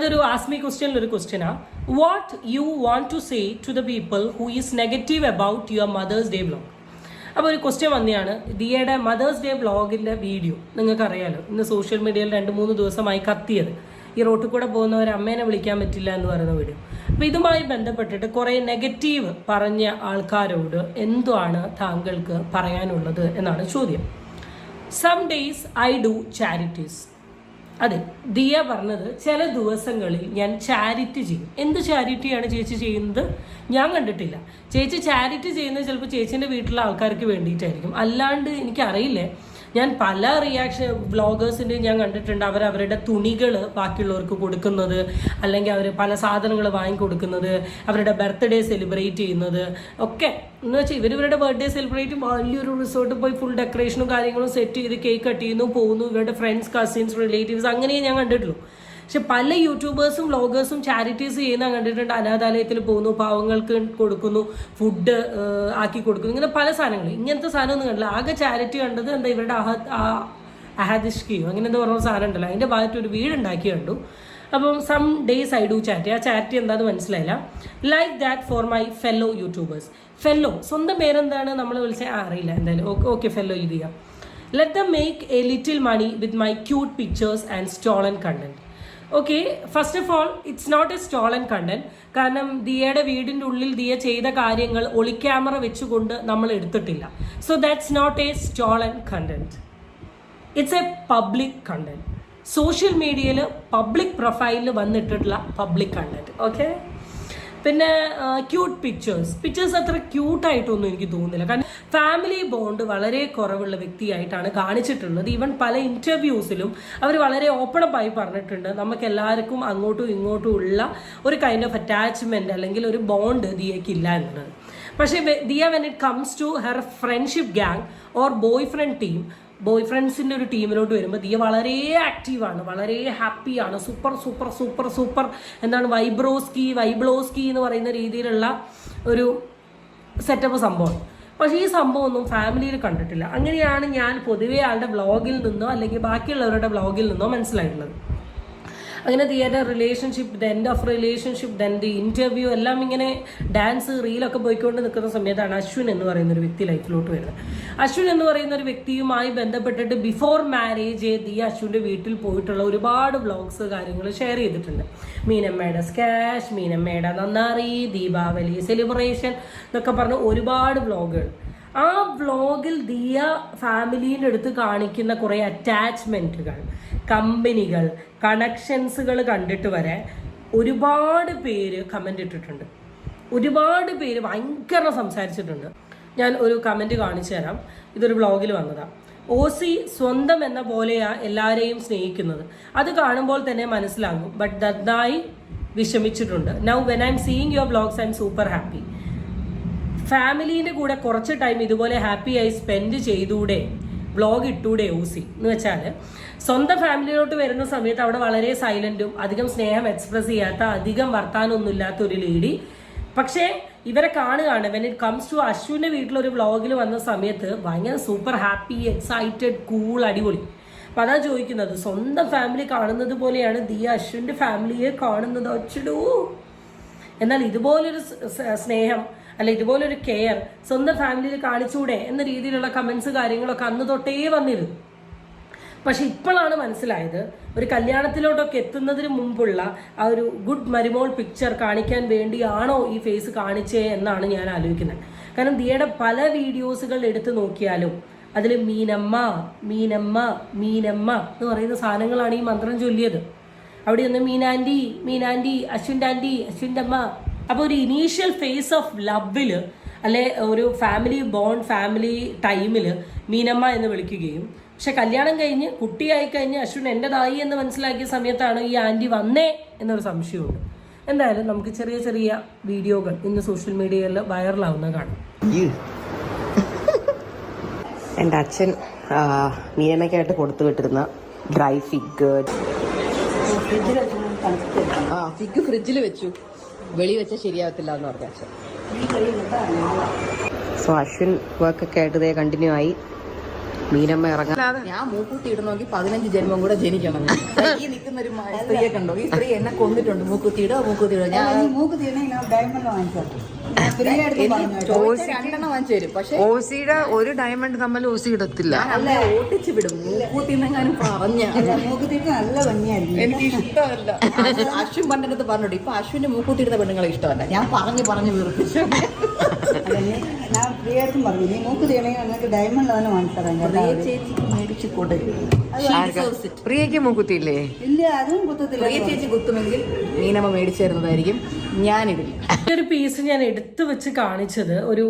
അതൊരു ആസ്മി ക്വസ്റ്റ്യനിലൊരു ക്വസ്റ്റ്യനാണ്. What you want to say to the people who is negative about your mother's day vlog. അപ്പോൾ ഒരു question വന്നെയാണ്, ദിയയുടെ മദേഴ്സ് ഡേ വ്ലോഗിൻ്റെ വീഡിയോ നിങ്ങൾക്ക് അറിയാലോ, ഇന്ന് സോഷ്യൽ മീഡിയയിൽ 2-3 ദിവസമായി കത്തിയത്. ഈ റോട്ടിൽ കൂടെ പോകുന്നവർ അമ്മേനെ വിളിക്കാൻ പറ്റില്ല എന്ന് പറയുന്ന വീഡിയോ. അപ്പോൾ ഇതുമായി ബന്ധപ്പെട്ടിട്ട് കുറേ നെഗറ്റീവ് പറഞ്ഞ ആൾക്കാരോട് എന്താണ് താങ്കൾക്ക് പറയാനുള്ളത് എന്നാണ് ചോദ്യം. Some days I do charities. അതെ, ദിയ പറഞ്ഞത് ചില ദിവസങ്ങളിൽ ഞാൻ ചാരിറ്റി ചെയ്യും. എന്ത് ചാരിറ്റിയാണ് ചേച്ചി ചെയ്യുന്നത്? ഞാൻ കണ്ടിട്ടില്ല. ചേച്ചി ചാരിറ്റി ചെയ്യുന്നത് ചിലപ്പോൾ ചേച്ചീൻ്റെ വീട്ടിലെ ആൾക്കാർക്ക് വേണ്ടിയിട്ടായിരിക്കും, അല്ലാണ്ട് എനിക്കറിയില്ലേ. ഞാൻ പല റിയാക്ഷൻ വ്ളോഗേഴ്സിൻ്റെയും ഞാൻ കണ്ടിട്ടുണ്ട്, അവരവരുടെ തുണികൾ ബാക്കിയുള്ളവർക്ക് കൊടുക്കുന്നത്, അല്ലെങ്കിൽ അവർ പല സാധനങ്ങൾ വാങ്ങിക്കൊടുക്കുന്നത്, അവരുടെ ബർത്ത്ഡേ സെലിബ്രേറ്റ് ചെയ്യുന്നത് ഒക്കെ. എന്ന് വെച്ചാൽ ഇവരുടെ ബർത്ത്ഡേ സെലിബ്രേറ്റ് വലിയൊരു റിസോർട്ടിൽ പോയി ഫുൾ ഡെക്കറേഷനും കാര്യങ്ങളും സെറ്റ് ചെയ്ത് കേക്ക് കട്ട് ചെയ്യുന്നു, പോകുന്നു, ഇവരുടെ ഫ്രണ്ട്സ്, കസിൻസ്, റിലേറ്റീവ്സ്, അങ്ങനെയേ ഞാൻ കണ്ടിട്ടുള്ളൂ. പക്ഷെ പല യൂട്യൂബേഴ്സും വ്ളോഗേഴ്സും ചാരിറ്റീസ് ചെയ്യുന്ന കണ്ടിട്ടുണ്ട്. അനാഥാലയത്തിൽ പോകുന്നു, പാവങ്ങൾക്ക് കൊടുക്കുന്നു, ഫുഡ് ആക്കി കൊടുക്കുന്നു, ഇങ്ങനെ പല സാധനങ്ങൾ. ഇങ്ങനത്തെ സാധനമൊന്നും കണ്ടില്ല. ആകെ ചാരിറ്റി കണ്ടത് എന്താ, ഇവരുടെ അഹാദിഷ്കിയോ അങ്ങനെ എന്താ പറയുന്ന സാധനം ഉണ്ടല്ലോ, അതിൻ്റെ ഭാഗത്ത് ഒരു വീടുണ്ടാക്കി കണ്ടു. അപ്പം some days I do charity. ആ ചാരിറ്റി എന്താണെന്ന് മനസ്സിലായില്ല. Like that for my fellow YouTubers. Fellow സ്വന്തം പേരെന്താണ് നമ്മൾ വിളിച്ചാൽ അറിയില്ല, എന്തായാലും ഓക്കെ ഫെല്ലോ ഇത് ചെയ്യാം. Let them make a little money with my cute pictures and stolen content. Okay, first of all it's not a stolen content. കാരണം ദിയയുടെ വീടിൻ്റെ ഉള്ളിൽ ദിയ ചെയ്ത കാര്യങ്ങൾ ഒളിക്യാമറ വെച്ചുകൊണ്ട് നമ്മൾ എടുത്തിട്ടില്ല. So that's not a stolen content, it's a public content. Social മീഡിയയിൽ പബ്ലിക് പ്രൊഫൈലിൽ വന്നിട്ടുള്ള പബ്ലിക് കണ്ടന്റ്. ഓക്കെ, പിന്നെ ക്യൂട്ട് പിക്ചേഴ്സ് അത്ര ക്യൂട്ടായിട്ടൊന്നും എനിക്ക് തോന്നുന്നില്ല. കാരണം ഫാമിലി ബോണ്ട് വളരെ കുറവുള്ള വ്യക്തിയായിട്ടാണ് കാണിച്ചിട്ടുള്ളത്. ഈവൻ പല ഇൻ്റർവ്യൂസിലും അവർ വളരെ ഓപ്പണപ്പായി പറഞ്ഞിട്ടുണ്ട്, നമുക്ക് എല്ലാവർക്കും അങ്ങോട്ടും ഇങ്ങോട്ടും ഉള്ള ഒരു കൈൻഡ് ഓഫ് അറ്റാച്ച്മെൻറ്റ് അല്ലെങ്കിൽ ഒരു ബോണ്ട് ദിയയ്ക്കില്ല എന്നുള്ളത്. പക്ഷേ Diya when it comes to her friendship gang or boyfriend team, ബോയ് ഫ്രണ്ട്സിൻ്റെ ഒരു ടീമിലോട്ട് വരുമ്പോൾ ദിയ വളരെ ആക്റ്റീവാണ്, വളരെ ഹാപ്പിയാണ്, സൂപ്പർ സൂപ്പർ സൂപ്പർ സൂപ്പർ എന്താണ് വൈബ്ലോസ്കി എന്ന് പറയുന്ന രീതിയിലുള്ള ഒരു സെറ്റപ്പ് സംഭവം. പക്ഷേ ഈ സംഭവം ഒന്നും ഫാമിലിയിൽ കണ്ടിട്ടില്ല. അങ്ങനെയാണ് ഞാൻ പൊതുവേ ആളുടെ വ്ളോഗിൽ നിന്നോ അല്ലെങ്കിൽ ബാക്കിയുള്ളവരുടെ വ്ളോഗിൽ നിന്നോ മനസ്സിലായിട്ടുള്ളത്. അങ്ങനെ ദിയയുടെ relationship, the end of relationship, then the interview എല്ലാം ഇങ്ങനെ ഡാൻസ് റീലൊക്കെ പോയിക്കൊണ്ട് നിൽക്കുന്ന സമയത്താണ് അശ്വിൻ എന്ന് പറയുന്ന ഒരു വ്യക്തി ലൈഫിലോട്ട് വരുന്നത്. അശ്വിൻ എന്ന് പറയുന്ന ഒരു വ്യക്തിയുമായി ബന്ധപ്പെട്ടിട്ട് ബിഫോർ മാരേജ് ദിയ അശ്വിൻ്റെ വീട്ടിൽ പോയിട്ടുള്ള ഒരുപാട് വ്ളോഗ്സ് കാര്യങ്ങൾ ഷെയർ ചെയ്തിട്ടുണ്ട്. മീനമ്മയുടെ സ്കാഷ്, മീനമ്മയുടെ നന്നാറി, ദീപാവലി സെലിബ്രേഷൻ എന്നൊക്കെ പറഞ്ഞ് ഒരുപാട് വ്ളോഗുകൾ. ആ വ്ളോഗിൽ ദിയ ഫാമിലീൻ്റെ അടുത്ത് കാണിക്കുന്ന കുറേ അറ്റാച്ച്മെൻറ്റുകൾ, കമ്പനികൾ, കണക്ഷൻസുകൾ കണ്ടിട്ട് വരെ ഒരുപാട് പേര് കമൻ്റ് ഇട്ടിട്ടുണ്ട്. ഒരുപാട് പേര് ഭയങ്കര സംസാരിച്ചിട്ടുണ്ട്. ഞാൻ ഒരു കമൻറ്റ് കാണിച്ചു തരാം. ഇതൊരു വ്ളോഗിൽ വന്നതാണ്. ഓസി സ്വന്തം എന്ന പോലെയാ എല്ലാവരെയും സ്നേഹിക്കുന്നത്. അത് കാണുമ്പോൾ തന്നെ മനസ്സിലാകും. ബട്ട് നന്നായി വിഷമിച്ചിട്ടുണ്ട്. Now when I am seeing your vlogs I am super happy. ഫാമിലീൻ്റെ കൂടെ കുറച്ച് ടൈം ഇതുപോലെ ഹാപ്പിയായി സ്പെൻഡ് ചെയ്തൂടെ, വ്ളോഗ് ഇട്ടൂടെ ഓസി എന്ന് വെച്ചാൽ സ്വന്തം ഫാമിലിയിലോട്ട് വരുന്ന സമയത്ത് അവിടെ വളരെ സൈലൻറ്റും അധികം സ്നേഹം എക്സ്പ്രസ് ചെയ്യാത്ത, അധികം വർത്താനൊന്നുമില്ലാത്ത ഒരു ലേഡി. പക്ഷേ ഇവരെ കാണുകയാണ് വെൻ ഇറ്റ് കംസ് ടു അശ്വിൻ്റെ വീട്ടിലൊരു വ്ളോഗിൽ വന്ന സമയത്ത് ഭയങ്കര സൂപ്പർ ഹാപ്പി, എക്സൈറ്റഡ്, കൂൾ, അടിപൊളി. അപ്പം അതാ ചോദിക്കുന്നത്, സ്വന്തം ഫാമിലി കാണുന്നത് പോലെയാണ് ദിയ അശ്വിൻ്റെ ഫാമിലിയെ കാണുന്നത്. അച്ഛടൂ, എന്നാൽ ഇതുപോലൊരു സ്നേഹം അല്ല ഇതുപോലൊരു കെയർ സ്വന്തം ഫാമിലിയിൽ കാണിച്ചൂടെ എന്ന രീതിയിലുള്ള കമൻസ് കാര്യങ്ങളൊക്കെ അന്ന് തൊട്ടേ വന്നിരുന്നു. പക്ഷെ ഇപ്പോഴാണ് മനസ്സിലായത്, ഒരു കല്യാണത്തിലോട്ടൊക്കെ എത്തുന്നതിന് മുമ്പുള്ള ആ ഒരു ഗുഡ് മരുമോൾ പിക്ചർ കാണിക്കാൻ വേണ്ടിയാണോ ഈ ഫേസ് കാണിച്ചേ എന്നാണ് ഞാൻ ആലോചിക്കുന്നത്. കാരണം ദിയയുടെ പല വീഡിയോസുകൾ എടുത്ത് നോക്കിയാലും അതിൽ മീനമ്മ മീനമ്മ മീനമ്മ എന്ന് പറയുന്ന സാധനങ്ങളാണ് ഈ മന്ത്രം ചൊല്ലിയത്. അവിടെ ഒന്ന് മീനാൻറ്റി അശ്വിൻ്റെ ആൻറ്റി, അശ്വിൻ്റെ അമ്മ. അപ്പോൾ ഒരു ഇനീഷ്യൽ ഫേസ് ഓഫ് ലവിൽ അല്ലെ ഒരു ഫാമിലി ബോണ്ട്, ഫാമിലി ടൈമിൽ മീനമ്മ എന്ന് വിളിക്കുകയും, പക്ഷെ കല്യാണം കഴിഞ്ഞ് കുട്ടിയായി കഴിഞ്ഞ് അശ്വിൻ എൻ്റെതായി എന്ന് മനസ്സിലാക്കിയ സമയത്താണ് ഈ ആൻറ്റി വന്നേ എന്നൊരു സംശയമുണ്ട്. എന്തായാലും നമുക്ക് ചെറിയ ചെറിയ വീഡിയോകൾ ഇന്ന് സോഷ്യൽ മീഡിയയിൽ വൈറലാവുന്ന കാണാം. എൻ്റെ അച്ഛൻ മീനമ്മയ്ക്കായിട്ട് കൊടുത്തു വിട്ടിരുന്ന ഡ്രൈ ഫിഗ് ഫ്രിഡ്ജിൽ വെച്ചു, വെളി വെച്ചാൽ ശരിയാവത്തില്ല എന്ന് പറഞ്ഞ അച്ഛൻ. സോ അശ്വിൻ വർക്കൊക്കെ ആയിട്ട് ഇതേ കണ്ടിന്യൂ ആയി. മീനമ്മ ഇറങ്ങാൻ ഞാൻ മൂക്കുത്തി ഇടണമെങ്കിൽ 15 ജന്മം കൂടെ ജനിക്കണം. ഈ നിൽക്കുന്ന ഒരു സ്ത്രീയെ കണ്ടോ? ഈ സ്ത്രീ എന്നെ കൊന്നിട്ടുണ്ട്. മൂക്കുത്തിയിടോ മൂക്കുത്തിയിടോ. ഞാൻ രണ്ടെണ്ണം വാങ്ങിച്ചു തരും. പക്ഷെ ഓസിയുടെ ഒരു ഡയമണ്ട് കമ്മൽ ഓസി ഇടത്തില്ല. അല്ല ഓട്ടിച്ചു വിടും. മൂക്കുത്തിന്നെങ്ങാനും പറഞ്ഞ നല്ല ഭംഗിയായിരിക്കും. എനിക്ക് ഇഷ്ടമല്ല. അശ്വിൻ പണ്ടെടുത്ത് പറഞ്ഞോട്ട് ഇപ്പൊ അശ്വിന്റെ മൂക്കുത്തിയിടുന്ന പെണ്ണുങ്ങളെ ഇഷ്ടമല്ല. ഞാൻ പറഞ്ഞു വീർപ്പിച്ചു. ഞാൻ പ്രിയായിട്ടും പറഞ്ഞു നീ മൂക്ക് തീയണമെങ്കിൽ അങ്ങക്ക് ഡയമണ്ട് തന്നെ വാങ്ങിത്തരാം. ചേച്ചിക്ക് മേടിച്ച് കൊടുക്കും. പ്രിയക്ക് മൂക്കുത്തിയില്ലേ? ഇല്ല അതും കുത്തത്തില്ല. പ്രിയ ചേച്ചി കുത്തുമെങ്കിൽ മീനമ്മ മേടിച്ചു തരുന്നതായിരിക്കും. ഞാനിടില്ല. ഈ ഒരു പീസ് ഞാൻ എടുത്തു വെച്ച് കാണിച്ചത് ഒരു